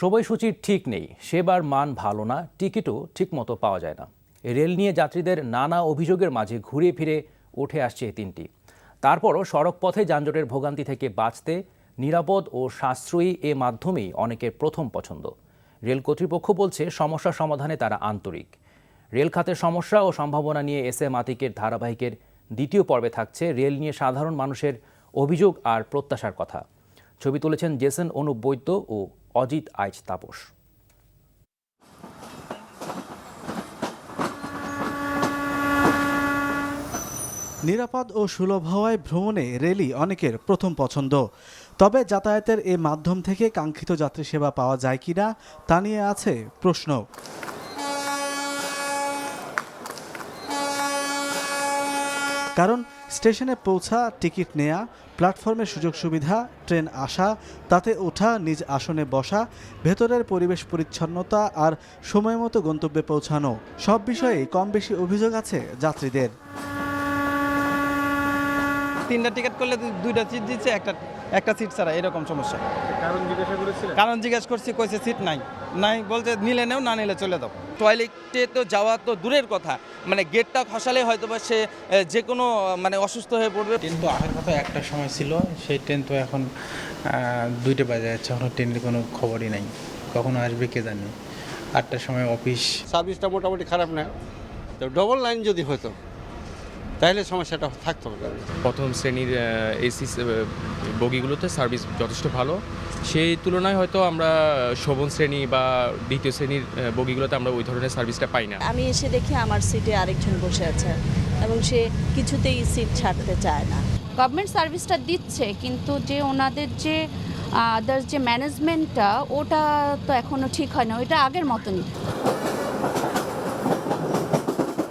সময়সূচির ঠিক নেই, সেবার মান ভালো না, টিকিটও ঠিকমতো পাওয়া যায় না। রেল নিয়ে যাত্রীদের নানা অভিযোগের মাঝে ঘুরে ফিরে উঠে আসছে এই তিনটি। তারপরও সড়কপথে যানজটের ভোগান্তি থেকে বাঁচতে নিরাপদ ও সাশ্রয়ী এ মাধ্যমেই অনেকের প্রথম পছন্দ। রেল কর্তৃপক্ষ বলছে সমস্যা সমাধানে তারা আন্তরিক। রেল খাতের সমস্যা ও সম্ভাবনা নিয়ে এস এম আতিকের ধারাবাহিকের দ্বিতীয় পর্বে থাকছে রেল নিয়ে সাধারণ মানুষের অভিযোগ আর প্রত্যাশার কথা। ছবি তুলেছেন জেসন অনুপ বৈদ্য ও অজিত আইচ তাপস। নিরাপদ ও সুলভ হওয়ায় ভ্রমণে রেলই অনেকের প্রথম পছন্দ। তবে যাতায়াতের এ মাধ্যম থেকে কাঙ্ক্ষিত যাত্রী সেবা পাওয়া যায় কিনা তা নিয়ে আছে প্রশ্ন। কারণ স্টেশনে পৌঁছা, টিকিট নেয়া, প্ল্যাটফর্মের সুযোগ সুবিধা, ট্রেন আসা, তাতে ওঠা, নিজ আসনে বসা, ভেতরের পরিবেশ পরিচ্ছন্নতা আর সময় মতো গন্তব্যে পৌঁছানো, সব বিষয়েই কম বেশি অভিযোগ আছে যাত্রীদের। 3টা টিকিট করলে 2টা সিট দিচ্ছে, একটা সিট ছাড়া, এরকম সমস্যা। কারণ জিজ্ঞেস করছি, কইছে সিট নাই, বলতে নিলে নেও, না নিলে চলে দাও। টয়লেটে তো যাওয়া তো দূরের কথা, মানে গেটটা খসালে হয়তো বা সে যে কোনো অসুস্থ হয়ে পড়বে। ট্রেন তো আসার কথা একটা সময় ছিল, সেই ট্রেন তো এখন 2টা বাজে যাচ্ছে, এখনো ট্রেনের কোনো খবরই নাই, কখনো আসবে কে জানি। 8টার সময় অফিস। সার্ভিসটা মোটামুটি খারাপ না, তো ডবল লাইন যদি হতো তাহলে সমস্যাটা থাকতো না। প্রথম শ্রেণীর এসি বগিগুলোতে সার্ভিস যথেষ্ট ভালো, সেই তুলনায় হয়তো আমরা শোভন শ্রেণী বা দ্বিতীয় শ্রেণীর বগিগুলোতে আমরা ওই ধরনের সার্ভিসটা পাই না। আমি এসে দেখি আমার সিটে আরেকজন বসে আছে এবং সে কিছুতেই সিট ছাড়তে চায় না। গভর্নমেন্ট সার্ভিসটা দিচ্ছে, কিন্তু যে ওনাদের যে আদার্স যে ম্যানেজমেন্টটা, ওটা তো এখনো ঠিক হয় না, ওইটা আগের মতনই।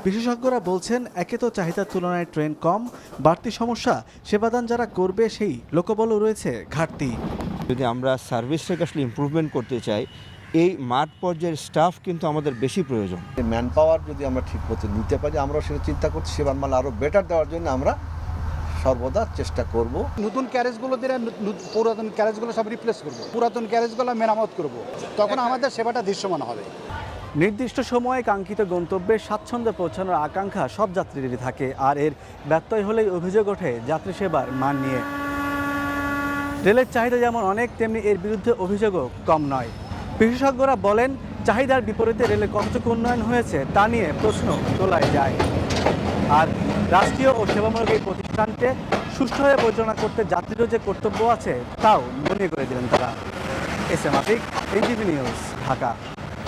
বিশেষজ্ঞরা বলছেন, একে তো চাহিদার তুলনায় ট্রেন কম, বাড়তি সমস্যা সেবাদান যারা করবে সেই লোকবলও রয়েছে ঘাটতি। যদি আমরা সার্ভিসটাকে আসলে ইমপ্রুভমেন্ট করতে চাই, এই মাঠ পর্যায়ের স্টাফ কিন্তু আমাদের বেশি প্রয়োজন। ম্যান পাওয়ার যদি আমরা ঠিক মতো নিতে পারি, আমরাও সেটা চিন্তা করছি, সেবার মান আরও বেটার দেওয়ার জন্য আমরা সর্বদা চেষ্টা করব। নতুন ক্যারেজগুলো দিয়ে পুরাতন ক্যারেজগুলো সব রিপ্লেস করব, পুরাতন ক্যারেজগুলো মেরামত করব, তখন আমাদের সেবাটা দৃশ্যমান হবে। নির্দিষ্ট সময়ে কাঙ্ক্ষিত গন্তব্যে স্বাচ্ছন্দ্যে পৌঁছানোর আকাঙ্ক্ষা সব যাত্রীদেরই থাকে, আর এর ব্যত্যয় হলেই অভিযোগ ওঠে যাত্রী সেবার মান নিয়ে। রেলের চাহিদা যেমন অনেক, তেমনি এর বিরুদ্ধে অভিযোগও কম নয়। বিশেষজ্ঞরা বলেন, চাহিদার বিপরীতে রেলের কতটুকু উন্নয়ন হয়েছে তা নিয়ে প্রশ্ন তোলাই যায়। আর রাষ্ট্রীয় ও সেবামূলক এই প্রতিষ্ঠানকে সুষ্ঠুভাবে পরিচালনা করতে যাত্রীরও যে কর্তব্য আছে তাও মনে করে দিলেন তারা। S M Atik, NTV news, Dhaka.